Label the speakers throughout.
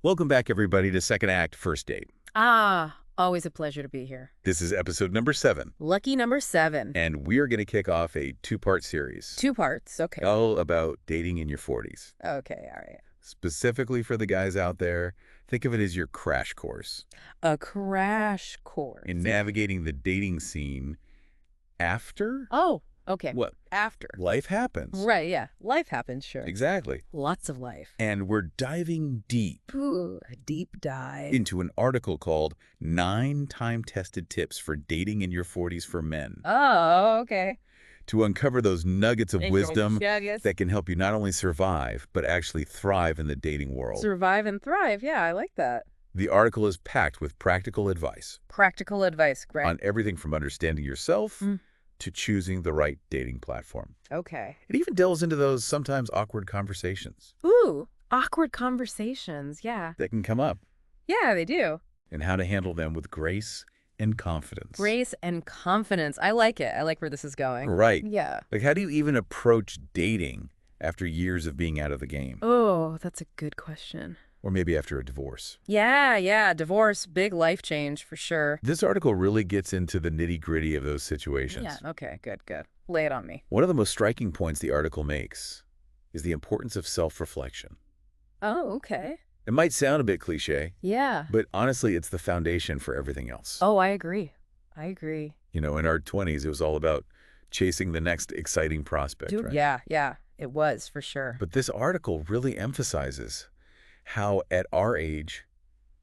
Speaker 1: Welcome back, everybody, to Second Act First Date.
Speaker 2: Always a pleasure to be here.
Speaker 1: This is episode number 7.
Speaker 2: Lucky number 7.
Speaker 1: And we are going to kick off a 2-part series.
Speaker 2: 2 parts, okay.
Speaker 1: All about dating in your 40s.
Speaker 2: Okay, all right.
Speaker 1: Specifically for the guys out there, think of it as your crash course.
Speaker 2: A crash course.
Speaker 1: In navigating the dating scene after?
Speaker 2: Oh, okay.
Speaker 1: What?
Speaker 2: After.
Speaker 1: Life happens.
Speaker 2: Right, yeah. Life happens, sure.
Speaker 1: Exactly.
Speaker 2: Lots of life.
Speaker 1: And we're diving deep.
Speaker 2: Ooh, a deep dive.
Speaker 1: Into an article called 9 Time-Tested Tips for Dating in Your 40s for Men.
Speaker 2: Oh, okay.
Speaker 1: To uncover those nuggets of wisdom
Speaker 2: Nuggets.
Speaker 1: that can help you not only survive, but actually thrive in the dating world.
Speaker 2: Survive and thrive. Yeah, I like that.
Speaker 1: The article is packed with practical advice.
Speaker 2: Practical advice, great.
Speaker 1: On everything from understanding yourself to choosing the right dating platform.
Speaker 2: Okay.
Speaker 1: It even delves into those sometimes awkward conversations
Speaker 2: Ooh, awkward conversations, yeah.
Speaker 1: that can come up
Speaker 2: Yeah, they do.
Speaker 1: and how to handle them with grace and confidence.
Speaker 2: Grace and confidence. I like it. I like where this is going.
Speaker 1: Right.
Speaker 2: Yeah.
Speaker 1: Like, how do you even approach dating after years of being out of the game?
Speaker 2: Oh, that's a good question.
Speaker 1: Or maybe after a divorce?
Speaker 2: Yeah. Divorce, big life change for sure.
Speaker 1: This article really gets into the nitty-gritty of those situations.
Speaker 2: Yeah, okay, good. Lay it on me.
Speaker 1: One of the most striking points the article makes is the importance of self-reflection.
Speaker 2: Oh, okay.
Speaker 1: It might sound a bit cliche,
Speaker 2: Yeah.
Speaker 1: but honestly, it's the foundation for everything else.
Speaker 2: Oh, I agree.
Speaker 1: You know, in our 20s, it was all about chasing the next exciting prospect,
Speaker 2: Dude,
Speaker 1: right?
Speaker 2: yeah. It was, for sure.
Speaker 1: But this article really emphasizes how, at our age,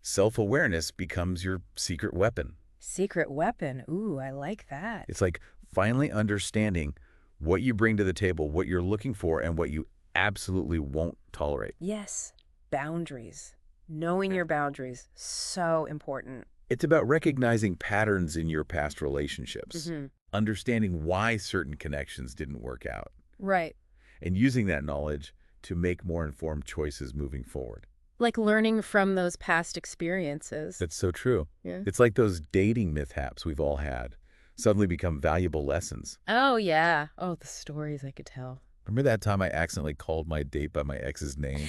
Speaker 1: self-awareness becomes your secret weapon.
Speaker 2: Secret weapon. Ooh, I like that.
Speaker 1: It's like finally understanding what you bring to the table, what you're looking for, and what you absolutely won't tolerate.
Speaker 2: Yes. Boundaries. Knowing your boundaries. So important.
Speaker 1: It's about recognizing patterns in your past relationships, understanding why certain connections didn't work out,
Speaker 2: Right.
Speaker 1: and using that knowledge to make more informed choices moving forward.
Speaker 2: Like learning from those past experiences.
Speaker 1: That's so true.
Speaker 2: Yeah.
Speaker 1: It's like those dating mishaps we've all had suddenly become valuable lessons.
Speaker 2: Oh, yeah. Oh, the stories I could tell.
Speaker 1: Remember that time I accidentally called my date by my ex's name?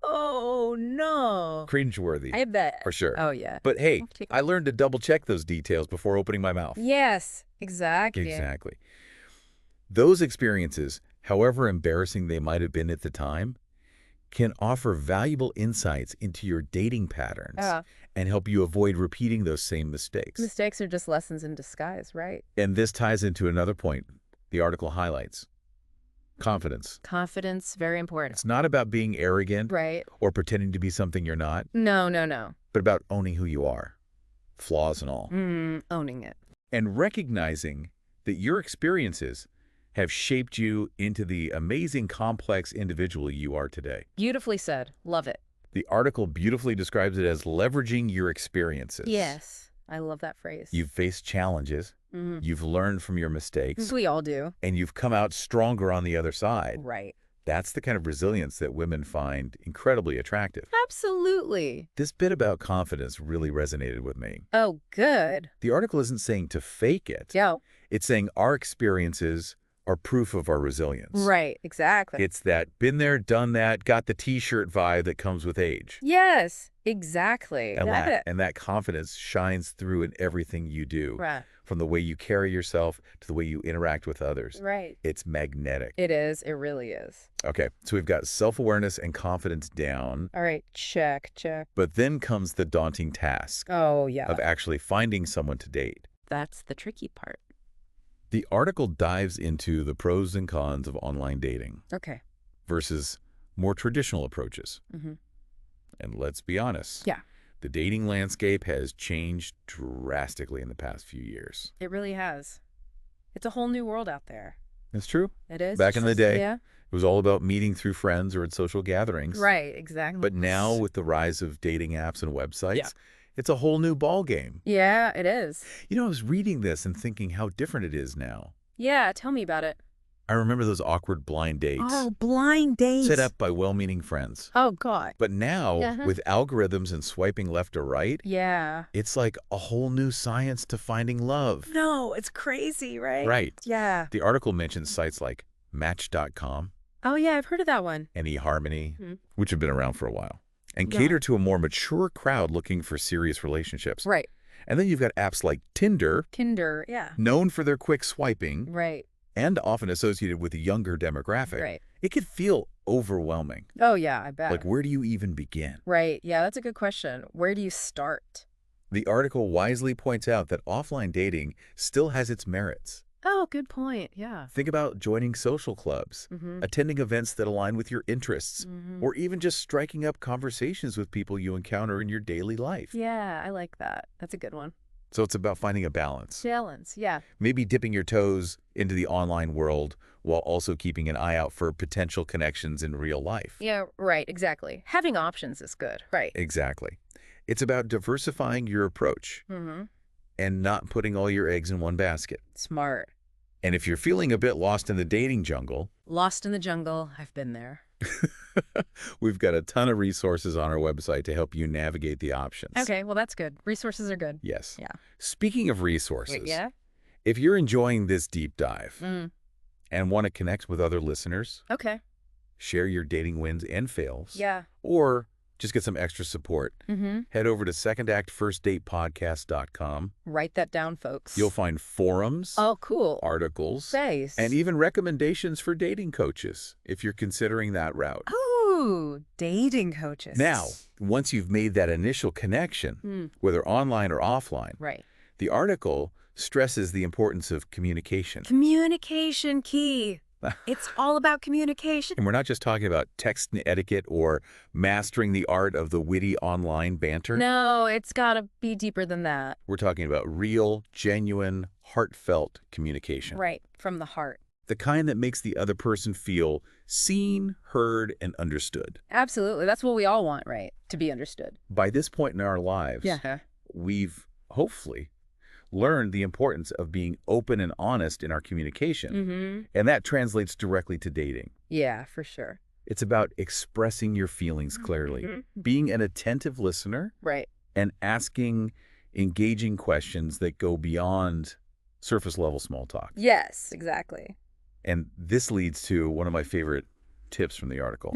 Speaker 2: Oh, no.
Speaker 1: Cringeworthy.
Speaker 2: I bet.
Speaker 1: For sure.
Speaker 2: Oh, yeah.
Speaker 1: But hey,
Speaker 2: Okay.
Speaker 1: I learned to double-check those details before opening my mouth.
Speaker 2: Yes, exactly.
Speaker 1: Exactly. Those experiences, however embarrassing they might have been at the time, can offer valuable insights into your dating patterns and help you avoid repeating those same mistakes.
Speaker 2: Mistakes are just lessons in disguise, right?
Speaker 1: And this ties into another point the article highlights. Confidence.
Speaker 2: Confidence, very important.
Speaker 1: It's not about being arrogant
Speaker 2: Right.
Speaker 1: or pretending to be something you're not,
Speaker 2: No.
Speaker 1: but about owning who you are, flaws and all.
Speaker 2: Owning it.
Speaker 1: And recognizing that your experiences have shaped you into the amazing, complex individual you are today.
Speaker 2: Beautifully said. Love it.
Speaker 1: The article beautifully describes it as leveraging your experiences.
Speaker 2: Yes. I love that phrase.
Speaker 1: You've faced challenges, you've learned from your mistakes,
Speaker 2: We all do.
Speaker 1: and you've come out stronger on the other side.
Speaker 2: Right.
Speaker 1: That's the kind of resilience that women find incredibly attractive.
Speaker 2: Absolutely.
Speaker 1: This bit about confidence really resonated with me.
Speaker 2: Oh, good.
Speaker 1: The article isn't saying to fake it.
Speaker 2: Yo.
Speaker 1: It's saying our experiences are proof of our resilience.
Speaker 2: Right. Exactly.
Speaker 1: It's that been there, done that, got the T-shirt vibe that comes with age.
Speaker 2: Yes. Exactly.
Speaker 1: And that confidence shines through in everything you do.
Speaker 2: Right.
Speaker 1: From the way you carry yourself to the way you interact with others.
Speaker 2: Right.
Speaker 1: It's magnetic.
Speaker 2: It is. It really is.
Speaker 1: Okay, so we've got self-awareness and confidence down,
Speaker 2: All right. Check.
Speaker 1: but then comes the daunting task
Speaker 2: Oh, yeah.
Speaker 1: of actually finding someone to date.
Speaker 2: That's the tricky part.
Speaker 1: The article dives into the pros and cons of online dating
Speaker 2: Okay.
Speaker 1: versus more traditional approaches. And let's be honest.
Speaker 2: Yeah.
Speaker 1: The dating landscape has changed drastically in the past few years.
Speaker 2: It really has. It's a whole new world out there.
Speaker 1: It's true.
Speaker 2: It is.
Speaker 1: Back in the day,
Speaker 2: Yeah.
Speaker 1: it was all about meeting through friends or at social gatherings.
Speaker 2: Right. Exactly.
Speaker 1: But now with the rise of dating apps and websites,
Speaker 2: Yeah.
Speaker 1: it's a whole new ball game.
Speaker 2: Yeah, it is.
Speaker 1: You know, I was reading this and thinking how different it is now.
Speaker 2: Yeah. Tell me about it.
Speaker 1: I remember those awkward blind dates
Speaker 2: Oh, blind dates.
Speaker 1: set up by well-meaning friends.
Speaker 2: Oh, God.
Speaker 1: But now, with algorithms and swiping left or right,
Speaker 2: Yeah.
Speaker 1: it's like a whole new science to finding love.
Speaker 2: No, it's crazy, right?
Speaker 1: Right.
Speaker 2: Yeah.
Speaker 1: The article mentions sites like Match.com
Speaker 2: Oh, yeah. I've heard of that one.
Speaker 1: and eHarmony, which have been around for a while. and cater to a more mature crowd looking for serious relationships.
Speaker 2: Right.
Speaker 1: And then you've got apps like Tinder,
Speaker 2: Yeah.
Speaker 1: known for their quick swiping,
Speaker 2: Right.
Speaker 1: and often associated with a younger demographic.
Speaker 2: Right.
Speaker 1: It could feel overwhelming.
Speaker 2: Oh, yeah, I bet.
Speaker 1: Like, where do you even begin?
Speaker 2: Right. Yeah, that's a good question. Where do you start?
Speaker 1: The article wisely points out that offline dating still has its merits.
Speaker 2: Oh, good point. Yeah.
Speaker 1: Think about joining social clubs, attending events that align with your interests, or even just striking up conversations with people you encounter in your daily life.
Speaker 2: Yeah, I like that. That's a good one.
Speaker 1: So it's about finding a balance.
Speaker 2: Balance, yeah.
Speaker 1: Maybe dipping your toes into the online world while also keeping an eye out for potential connections in real life.
Speaker 2: Yeah, right, exactly. Having options is good. Right.
Speaker 1: Exactly. It's about diversifying your approach and not putting all your eggs in one basket.
Speaker 2: Smart.
Speaker 1: And if you're feeling a bit lost in the dating jungle,
Speaker 2: Lost in the jungle, I've been there.
Speaker 1: we've got a ton of resources on our website to help you navigate the options.
Speaker 2: Okay, well, that's good. Resources are good.
Speaker 1: Yes.
Speaker 2: Yeah.
Speaker 1: Speaking of resources,
Speaker 2: Yeah?
Speaker 1: if you're enjoying this deep dive and want to connect with other listeners,
Speaker 2: Okay.
Speaker 1: share your dating wins and fails,
Speaker 2: Yeah.
Speaker 1: or just get some extra support, head over to secondactfirstdatepodcast.com.
Speaker 2: Write that down, folks.
Speaker 1: You'll find forums,
Speaker 2: Oh, cool.
Speaker 1: articles,
Speaker 2: Nice.
Speaker 1: and even recommendations for dating coaches if you're considering that route.
Speaker 2: Ooh, dating coaches.
Speaker 1: Now, once you've made that initial connection, whether online or offline,
Speaker 2: Right.
Speaker 1: the article stresses the importance of communication.
Speaker 2: Communication key. It's all about communication.
Speaker 1: And we're not just talking about text etiquette or mastering the art of the witty online banter.
Speaker 2: No, it's got to be deeper than that.
Speaker 1: We're talking about real, genuine, heartfelt communication.
Speaker 2: Right, from the heart.
Speaker 1: The kind that makes the other person feel seen, heard, and understood.
Speaker 2: Absolutely. That's what we all want, right? To be understood.
Speaker 1: By this point in our lives, we've hopefully learned the importance of being open and honest in our communication. And that translates directly to dating.
Speaker 2: Yeah, for sure.
Speaker 1: It's about expressing your feelings clearly, being an attentive listener,
Speaker 2: Right.
Speaker 1: and asking engaging questions that go beyond surface level small talk.
Speaker 2: Yes, exactly.
Speaker 1: And this leads to one of my favorite tips from the article.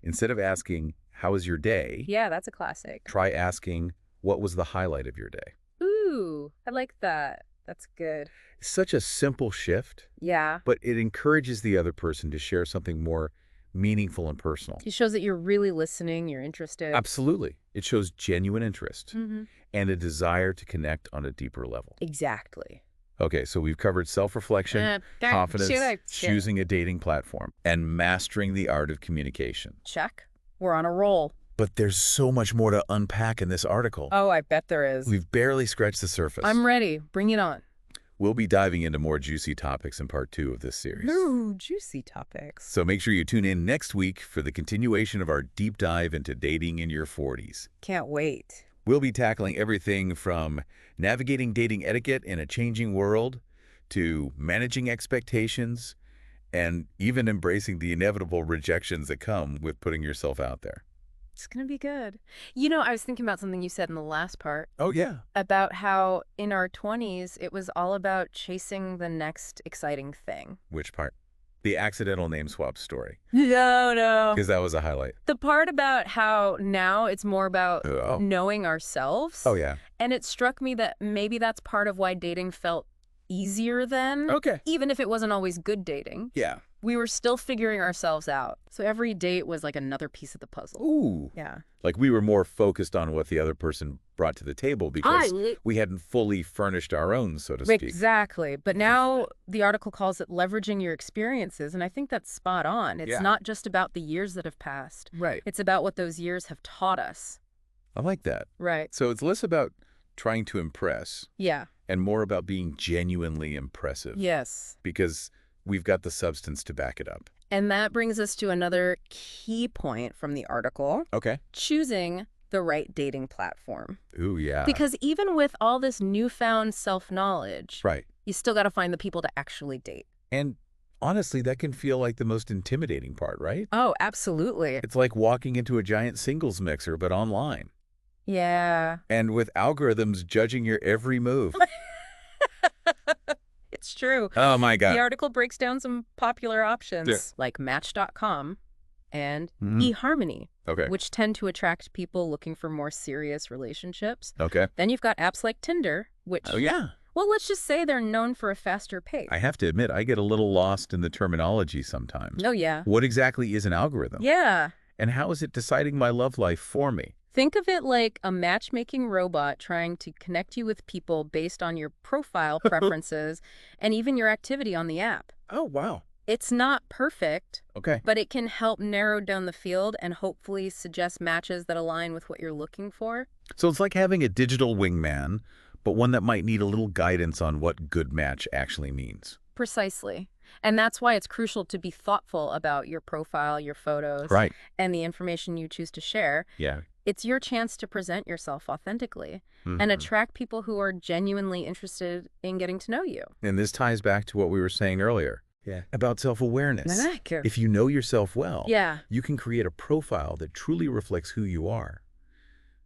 Speaker 1: Instead of asking, "How was your day?"
Speaker 2: Yeah, that's a classic.
Speaker 1: try asking, "What was the highlight of your day?"
Speaker 2: Ooh, I like that. That's good.
Speaker 1: It's such a simple shift,
Speaker 2: Yeah.
Speaker 1: but it encourages the other person to share something more meaningful and personal.
Speaker 2: It shows that you're really listening, you're interested.
Speaker 1: Absolutely. It shows genuine interest and a desire to connect on a deeper level.
Speaker 2: Exactly.
Speaker 1: Okay, so we've covered self-reflection, confidence, choosing a dating platform, and mastering the art of communication.
Speaker 2: Check. We're on a roll.
Speaker 1: But there's so much more to unpack in this article.
Speaker 2: Oh, I bet there is.
Speaker 1: We've barely scratched the surface.
Speaker 2: I'm ready. Bring it on.
Speaker 1: We'll be diving into more juicy topics in part 2 of this series.
Speaker 2: Ooh, juicy topics.
Speaker 1: So make sure you tune in next week for the continuation of our deep dive into dating in your 40s.
Speaker 2: Can't wait.
Speaker 1: We'll be tackling everything from navigating dating etiquette in a changing world to managing expectations and even embracing the inevitable rejections that come with putting yourself out there.
Speaker 2: It's going to be good. You know, I was thinking about something you said in the last part.
Speaker 1: Oh, yeah.
Speaker 2: About how in our 20s, it was all about chasing the next exciting thing.
Speaker 1: Which part? The accidental name swap story.
Speaker 2: No.
Speaker 1: Because that was a highlight.
Speaker 2: The part about how now it's more about knowing ourselves.
Speaker 1: Oh, yeah.
Speaker 2: And it struck me that maybe that's part of why dating felt easier then.
Speaker 1: Okay.
Speaker 2: Even if it wasn't always good dating.
Speaker 1: Yeah.
Speaker 2: We were still figuring ourselves out. So every date was like another piece of the puzzle.
Speaker 1: Ooh.
Speaker 2: Yeah.
Speaker 1: Like we were more focused on what the other person brought to the table because we hadn't fully furnished our own, so to speak.
Speaker 2: Exactly. But now the article calls it leveraging your experiences, and I think that's spot on. It's not just about the years that have passed.
Speaker 1: Right.
Speaker 2: It's about what those years have taught us.
Speaker 1: I like that.
Speaker 2: Right.
Speaker 1: So it's less about trying to impress.
Speaker 2: Yeah.
Speaker 1: And more about being genuinely impressive.
Speaker 2: Yes.
Speaker 1: Because we've got the substance to back it up.
Speaker 2: And that brings us to another key point from the article.
Speaker 1: Okay.
Speaker 2: Choosing the right dating platform.
Speaker 1: Ooh, yeah.
Speaker 2: Because even with all this newfound self-knowledge,
Speaker 1: right,
Speaker 2: you still got to find the people to actually date.
Speaker 1: And honestly, that can feel like the most intimidating part, right?
Speaker 2: Oh, absolutely.
Speaker 1: It's like walking into a giant singles mixer, but online.
Speaker 2: Yeah.
Speaker 1: And with algorithms judging your every move.
Speaker 2: It's true.
Speaker 1: Oh, my God.
Speaker 2: The article breaks down some popular options like Match.com. and
Speaker 1: Mm-hmm.
Speaker 2: eHarmony,
Speaker 1: Okay.
Speaker 2: which tend to attract people looking for more serious relationships.
Speaker 1: Okay.
Speaker 2: Then you've got apps like Tinder, which,
Speaker 1: Oh, yeah.
Speaker 2: well, let's just say they're known for a faster pace.
Speaker 1: I have to admit, I get a little lost in the terminology sometimes.
Speaker 2: Oh, yeah.
Speaker 1: What exactly is an algorithm?
Speaker 2: Yeah.
Speaker 1: And how is it deciding my love life for me?
Speaker 2: Think of it like a matchmaking robot trying to connect you with people based on your profile preferences and even your activity on the app.
Speaker 1: Oh, wow.
Speaker 2: It's not perfect,
Speaker 1: Okay.
Speaker 2: but it can help narrow down the field and hopefully suggest matches that align with what you're looking for.
Speaker 1: So it's like having a digital wingman, but one that might need a little guidance on what good match actually means.
Speaker 2: Precisely. And that's why it's crucial to be thoughtful about your profile, your photos,
Speaker 1: Right.
Speaker 2: and the information you choose to share.
Speaker 1: Yeah.
Speaker 2: It's your chance to present yourself authentically and
Speaker 1: Mhm.
Speaker 2: attract people who are genuinely interested in getting to know you.
Speaker 1: And this ties back to what we were saying earlier. Yeah. About self-awareness.
Speaker 2: If
Speaker 1: If you know yourself well,
Speaker 2: yeah,
Speaker 1: you can create a profile that truly reflects who you are,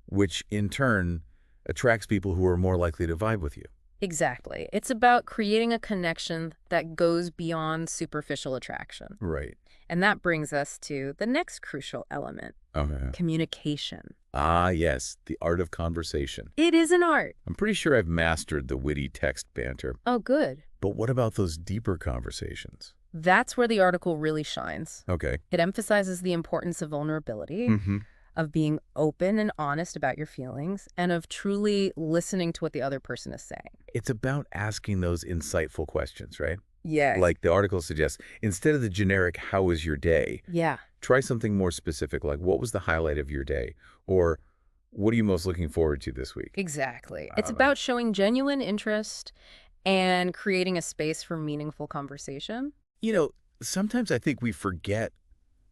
Speaker 1: which in turn attracts people who are more likely to vibe with you.
Speaker 2: exactly. It's about creating a connection that goes beyond superficial attraction.
Speaker 1: Right.
Speaker 2: And that brings us to the next crucial element,
Speaker 1: Okay.
Speaker 2: communication.
Speaker 1: Ah, yes, the art of conversation.
Speaker 2: It is an art.
Speaker 1: I'm pretty sure I've mastered the witty text banter.
Speaker 2: Oh, good.
Speaker 1: But what about those deeper conversations?
Speaker 2: That's where the article really shines.
Speaker 1: Okay.
Speaker 2: It emphasizes the importance of vulnerability,
Speaker 1: Mm-hmm.
Speaker 2: of being open and honest about your feelings, and of truly listening to what the other person is saying.
Speaker 1: It's about asking those insightful questions, right?
Speaker 2: Yeah.
Speaker 1: Like the article suggests, instead of the generic, how was your day?
Speaker 2: Yeah.
Speaker 1: Try something more specific, like what was the highlight of your day? Or what are you most looking forward to this week?
Speaker 2: Exactly.
Speaker 1: I
Speaker 2: It's
Speaker 1: don't know.
Speaker 2: about showing genuine interest and creating a space for meaningful conversation.
Speaker 1: You know, sometimes I think we forget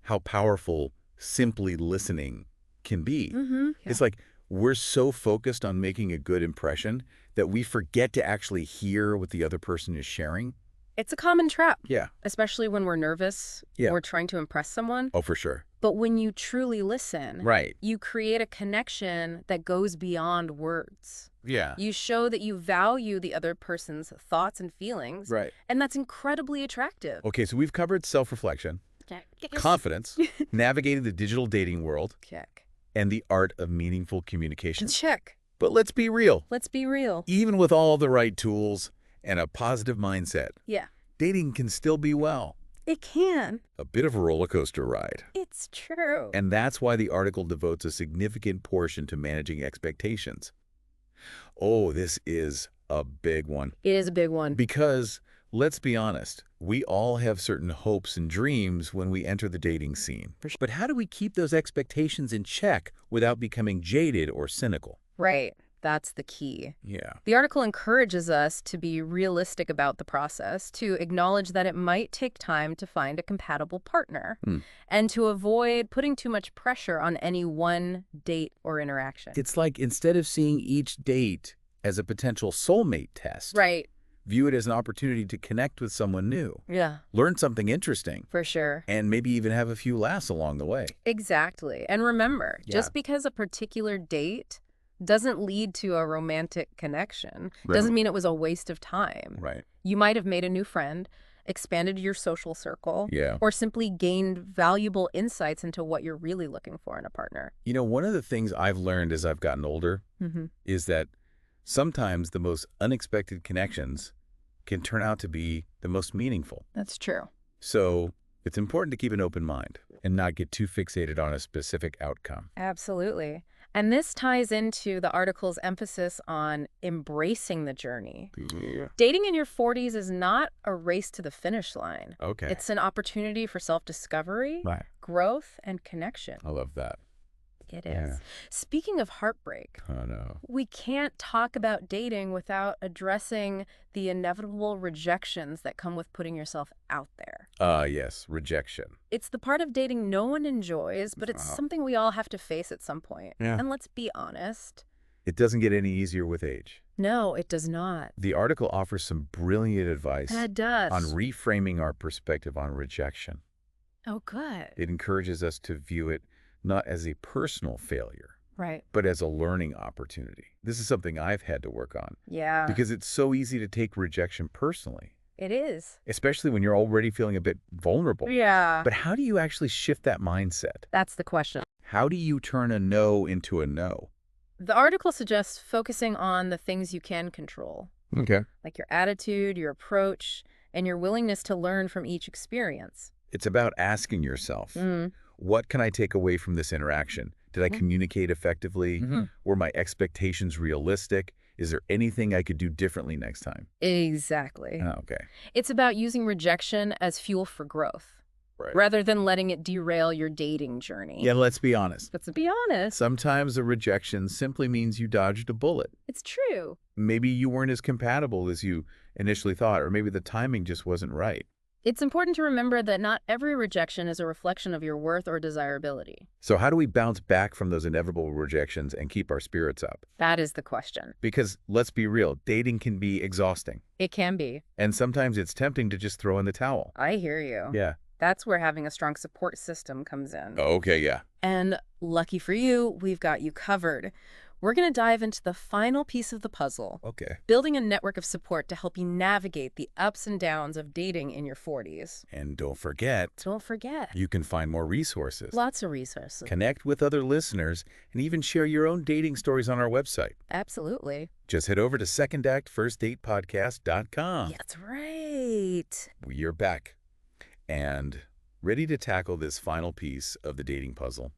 Speaker 1: how powerful simply listening can be.
Speaker 2: Mm-hmm.
Speaker 1: It's like we're so focused on making a good impression that we forget to actually hear what the other person is sharing.
Speaker 2: It's a common trap,
Speaker 1: Yeah.
Speaker 2: especially when we're nervous
Speaker 1: Yeah.
Speaker 2: or trying to impress someone.
Speaker 1: Oh, for sure.
Speaker 2: But when you truly listen,
Speaker 1: Right.
Speaker 2: you create a connection that goes beyond words.
Speaker 1: Yeah.
Speaker 2: You show that you value the other person's thoughts and feelings,
Speaker 1: Right.
Speaker 2: and that's incredibly attractive.
Speaker 1: Okay, so we've covered self-reflection, confidence, navigating the digital dating world,
Speaker 2: Check.
Speaker 1: and the art of meaningful communication.
Speaker 2: Check.
Speaker 1: But let's be real.
Speaker 2: Let's be real.
Speaker 1: Even with all the right tools and a positive mindset,
Speaker 2: Yeah.
Speaker 1: dating can still be, well,
Speaker 2: It can.
Speaker 1: a bit of a roller coaster ride.
Speaker 2: It's true.
Speaker 1: And that's why the article devotes a significant portion to managing expectations. Oh, this is a big one.
Speaker 2: It is a big one.
Speaker 1: Because, let's be honest, we all have certain hopes and dreams when we enter the dating scene.
Speaker 2: For sure.
Speaker 1: But how do we keep those expectations in check without becoming jaded or cynical?
Speaker 2: Right. That's the key.
Speaker 1: Yeah.
Speaker 2: The article encourages us to be realistic about the process, to acknowledge that it might take time to find a compatible partner, and to avoid putting too much pressure on any one date or interaction.
Speaker 1: It's like instead of seeing each date as a potential soulmate test,
Speaker 2: Right.
Speaker 1: view it as an opportunity to connect with someone new,
Speaker 2: Yeah,
Speaker 1: learn something interesting,
Speaker 2: for sure.
Speaker 1: and maybe even have a few laughs along the way.
Speaker 2: Exactly. And remember,
Speaker 1: Yeah.
Speaker 2: just because a particular date doesn't lead to a romantic connection,
Speaker 1: Right.
Speaker 2: doesn't mean it was a waste of time.
Speaker 1: Right.
Speaker 2: You might have made a new friend, expanded your social circle,
Speaker 1: Yeah.
Speaker 2: or simply gained valuable insights into what you're really looking for in a partner.
Speaker 1: You know, one of the things I've learned as I've gotten older
Speaker 2: Mm-hmm.
Speaker 1: is that sometimes the most unexpected connections can turn out to be the most meaningful.
Speaker 2: That's true.
Speaker 1: So it's important to keep an open mind and not get too fixated on a specific outcome.
Speaker 2: Absolutely. And this ties into the article's emphasis on embracing the journey.
Speaker 1: Yeah.
Speaker 2: Dating in your 40s is not a race to the finish line.
Speaker 1: Okay.
Speaker 2: It's an opportunity for self-discovery,
Speaker 1: Right.
Speaker 2: growth, and connection.
Speaker 1: I love that.
Speaker 2: It is.
Speaker 1: Yeah.
Speaker 2: Speaking of heartbreak,
Speaker 1: Oh, no.
Speaker 2: we can't talk about dating without addressing the inevitable rejections that come with putting yourself out there.
Speaker 1: Yes, rejection.
Speaker 2: It's the part of dating no one enjoys, but it's something we all have to face at some point.
Speaker 1: Yeah.
Speaker 2: And let's be honest.
Speaker 1: It doesn't get any easier with age.
Speaker 2: No, it does not.
Speaker 1: The article offers some brilliant advice
Speaker 2: It does.
Speaker 1: on reframing our perspective on rejection.
Speaker 2: Oh, good.
Speaker 1: It encourages us to view it not as a personal failure,
Speaker 2: Right.
Speaker 1: but as a learning opportunity. This is something I've had to work on
Speaker 2: Yeah.
Speaker 1: because it's so easy to take rejection personally.
Speaker 2: It is.
Speaker 1: especially when you're already feeling a bit vulnerable.
Speaker 2: Yeah.
Speaker 1: But how do you actually shift that mindset?
Speaker 2: That's the question.
Speaker 1: How do you turn a no into a no?
Speaker 2: The article suggests focusing on the things you can control,
Speaker 1: Okay.
Speaker 2: like your attitude, your approach, and your willingness to learn from each experience.
Speaker 1: It's about asking yourself,
Speaker 2: Mm.
Speaker 1: what can I take away from this interaction? Did I communicate effectively? Were my expectations realistic? Is there anything I could do differently next time?
Speaker 2: Exactly.
Speaker 1: Oh, okay.
Speaker 2: It's about using rejection as fuel for growth,
Speaker 1: Right.
Speaker 2: rather than letting it derail your dating journey.
Speaker 1: Yeah, let's be honest.
Speaker 2: But to be honest,
Speaker 1: Sometimes a rejection simply means you dodged a bullet.
Speaker 2: it's true.
Speaker 1: Maybe you weren't as compatible as you initially thought, or maybe the timing just wasn't right.
Speaker 2: It's important to remember that not every rejection is a reflection of your worth or desirability.
Speaker 1: So how do we bounce back from those inevitable rejections and keep our spirits up?
Speaker 2: That is the question.
Speaker 1: Because let's be real, dating can be exhausting.
Speaker 2: It can be.
Speaker 1: And sometimes it's tempting to just throw in the towel.
Speaker 2: I hear you.
Speaker 1: Yeah.
Speaker 2: That's where having a strong support system comes in.
Speaker 1: Oh, okay, yeah.
Speaker 2: And lucky for you, we've got you covered. We're going to dive into the final piece of the puzzle,
Speaker 1: Okay.
Speaker 2: building a network of support to help you navigate the ups and downs of dating in your 40s.
Speaker 1: And don't forget,
Speaker 2: Don't forget,
Speaker 1: you can find more resources,
Speaker 2: lots of resources.
Speaker 1: connect with other listeners, and even share your own dating stories on our website.
Speaker 2: Absolutely.
Speaker 1: Just head over to secondactfirstdatepodcast.com.
Speaker 2: That's right.
Speaker 1: We're back and ready to tackle this final piece of the dating puzzle,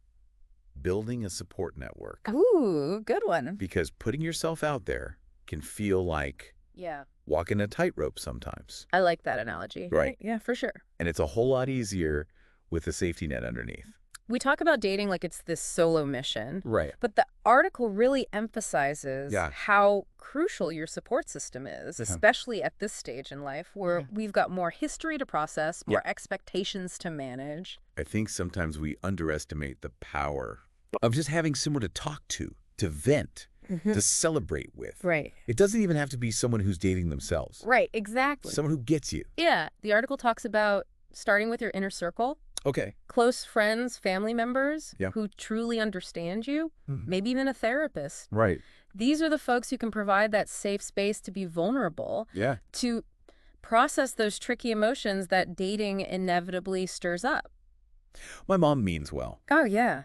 Speaker 1: building a support network.
Speaker 2: Ooh, good one.
Speaker 1: Because putting yourself out there can feel like
Speaker 2: Yeah,
Speaker 1: walking a tightrope sometimes.
Speaker 2: I like that analogy.
Speaker 1: Right.
Speaker 2: Yeah, for sure.
Speaker 1: And it's a whole lot easier with a safety net underneath.
Speaker 2: We talk about dating like it's this solo mission,
Speaker 1: Right.
Speaker 2: but the article really emphasizes
Speaker 1: Yeah.
Speaker 2: how crucial your support system is, especially at this stage in life where we've got more history to process, more expectations to manage.
Speaker 1: I think sometimes we underestimate the power of just having someone to talk to vent, to celebrate with.
Speaker 2: Right.
Speaker 1: It doesn't even have to be someone who's dating themselves.
Speaker 2: Right, exactly.
Speaker 1: Someone who gets you.
Speaker 2: Yeah, the article talks about starting with your inner circle,
Speaker 1: Okay.
Speaker 2: close friends, family members
Speaker 1: Yeah.
Speaker 2: who truly understand you, maybe even a therapist.
Speaker 1: Right.
Speaker 2: These are the folks who can provide that safe space to be vulnerable,
Speaker 1: Yeah.
Speaker 2: to process those tricky emotions that dating inevitably stirs up.
Speaker 1: My mom means well,
Speaker 2: Oh, yeah.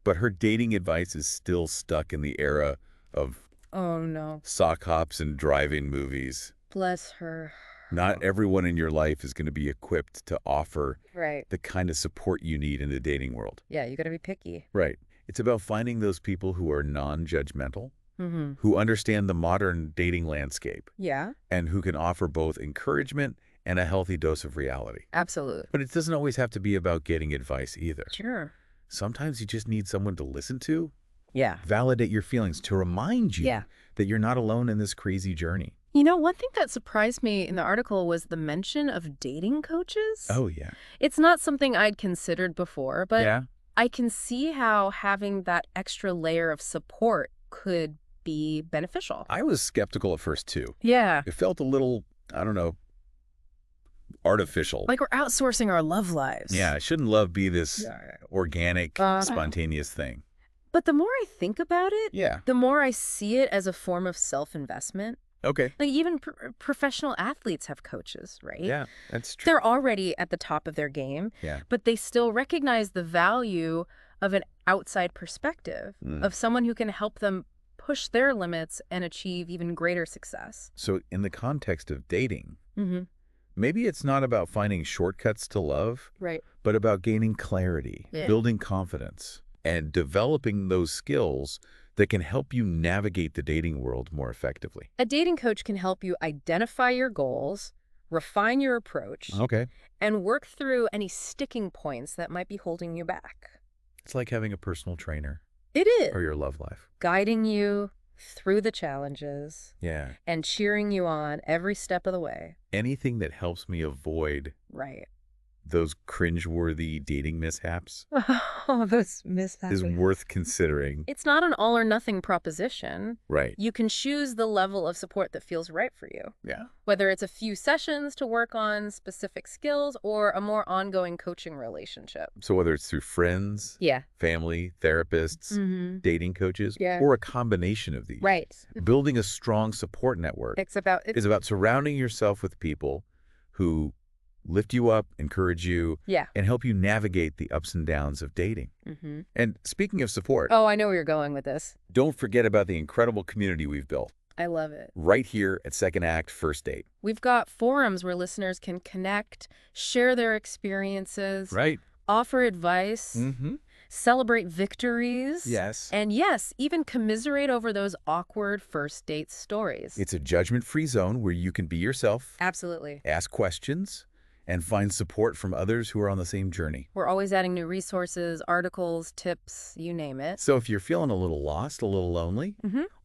Speaker 1: but her dating advice is still stuck in the era of
Speaker 2: Oh, no.
Speaker 1: sock hops and drive-in movies.
Speaker 2: Bless her.
Speaker 1: Not everyone in your life is going to be equipped to offer
Speaker 2: Right.
Speaker 1: the kind of support you need in the dating world.
Speaker 2: Yeah, you got to be picky.
Speaker 1: Right. It's about finding those people who are non-judgmental,
Speaker 2: Mm-hmm.
Speaker 1: who understand the modern dating landscape,
Speaker 2: Yeah,
Speaker 1: and who can offer both encouragement and a healthy dose of reality.
Speaker 2: absolutely.
Speaker 1: But it doesn't always have to be about getting advice either.
Speaker 2: Sure.
Speaker 1: Sometimes you just need someone to listen to,
Speaker 2: Yeah.
Speaker 1: validate your feelings, to remind you
Speaker 2: Yeah.
Speaker 1: that you're not alone in this crazy journey.
Speaker 2: You know, one thing that surprised me in the article was the mention of dating coaches.
Speaker 1: Oh, yeah.
Speaker 2: It's not something I'd considered before, but
Speaker 1: Yeah.
Speaker 2: I can see how having that extra layer of support could be beneficial.
Speaker 1: I was skeptical at first, too.
Speaker 2: Yeah.
Speaker 1: It felt a little, I don't know, artificial.
Speaker 2: Like we're outsourcing our love lives.
Speaker 1: Yeah, shouldn't love be this organic, spontaneous thing?
Speaker 2: But the more I think about it,
Speaker 1: Yeah.
Speaker 2: the more I see it as a form of self-investment.
Speaker 1: Okay.
Speaker 2: Like even professional athletes have coaches, right?
Speaker 1: Yeah, that's true.
Speaker 2: They're already at the top of their game,
Speaker 1: Yeah.
Speaker 2: but they still recognize the value of an outside perspective, of someone who can help them push their limits and achieve even greater success.
Speaker 1: So in the context of dating,
Speaker 2: Mm-hmm.
Speaker 1: maybe it's not about finding shortcuts to love,
Speaker 2: Right.
Speaker 1: but about gaining clarity,
Speaker 2: Yeah.
Speaker 1: building confidence, and developing those skills that can help you navigate the dating world more effectively.
Speaker 2: A dating coach can help you identify your goals, refine your approach,
Speaker 1: Okay.
Speaker 2: and work through any sticking points that might be holding you back.
Speaker 1: It's like having a personal trainer
Speaker 2: It is.
Speaker 1: for your love life.
Speaker 2: Guiding you through the challenges
Speaker 1: Yeah.
Speaker 2: and cheering you on every step of the way.
Speaker 1: Anything that helps me avoid
Speaker 2: Right.
Speaker 1: those cringeworthy dating mishaps
Speaker 2: Oh, those mishaps.
Speaker 1: is worth considering.
Speaker 2: It's not an all or nothing proposition.
Speaker 1: Right.
Speaker 2: You can choose the level of support that feels right for you,
Speaker 1: Yeah.
Speaker 2: whether it's a few sessions to work on specific skills or a more ongoing coaching relationship.
Speaker 1: So whether it's through friends,
Speaker 2: Yeah.
Speaker 1: family, therapists,
Speaker 2: Mm-hmm.
Speaker 1: dating coaches,
Speaker 2: Yeah.
Speaker 1: or a combination of these.
Speaker 2: Right.
Speaker 1: Building a strong support network
Speaker 2: It's about
Speaker 1: is about surrounding yourself with people who lift you up, encourage you,
Speaker 2: Yeah.
Speaker 1: and help you navigate the ups and downs of dating. And speaking of support,
Speaker 2: Oh, I know where you're going with this.
Speaker 1: don't forget about the incredible community we've built
Speaker 2: I love it.
Speaker 1: right here at Second Act First Date.
Speaker 2: We've got forums where listeners can connect, share their experiences,
Speaker 1: Right.
Speaker 2: offer advice, celebrate victories.
Speaker 1: Yes.
Speaker 2: And yes, even commiserate over those awkward first date stories.
Speaker 1: It's a judgment-free zone where you can be yourself,
Speaker 2: Absolutely.
Speaker 1: ask questions, and find support from others who are on the same journey.
Speaker 2: We're always adding new resources, articles, tips, you name it.
Speaker 1: So if you're feeling a little lost, a little lonely,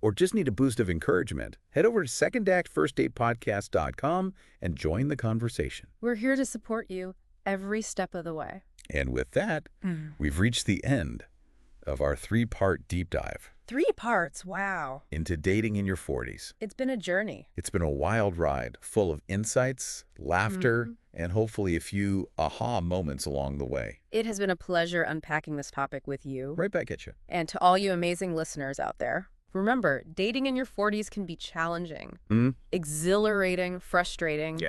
Speaker 1: or just need a boost of encouragement, head over to secondactfirstdatepodcast.com and join the conversation.
Speaker 2: We're here to support you every step of the way.
Speaker 1: And with that, we've reached the end of our 3-part deep dive
Speaker 2: 3 parts, wow.
Speaker 1: into dating in your 40s.
Speaker 2: It's been a journey.
Speaker 1: It's been a wild ride, full of insights, laughter, and hopefully a few aha moments along the way.
Speaker 2: It has been a pleasure unpacking this topic with you.
Speaker 1: Right back at you.
Speaker 2: And to all you amazing listeners out there, remember, dating in your 40s can be challenging, exhilarating, frustrating,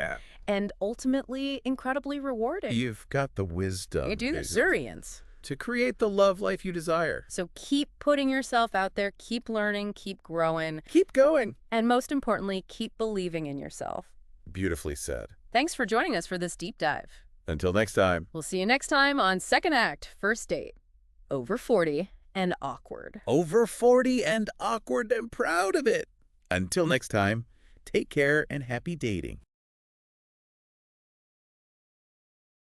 Speaker 2: and ultimately incredibly rewarding.
Speaker 1: You've got the wisdom.
Speaker 2: You do the experience
Speaker 1: to create the love life you desire.
Speaker 2: So keep putting yourself out there, keep learning, keep growing.
Speaker 1: Keep going.
Speaker 2: And most importantly, keep believing in yourself.
Speaker 1: Beautifully said.
Speaker 2: Thanks for joining us for this deep dive.
Speaker 1: Until next time.
Speaker 2: We'll see you next time on Second Act, First Date. Over 40 and awkward.
Speaker 1: Over 40 and awkward and proud of it. Until next time, take care and happy dating.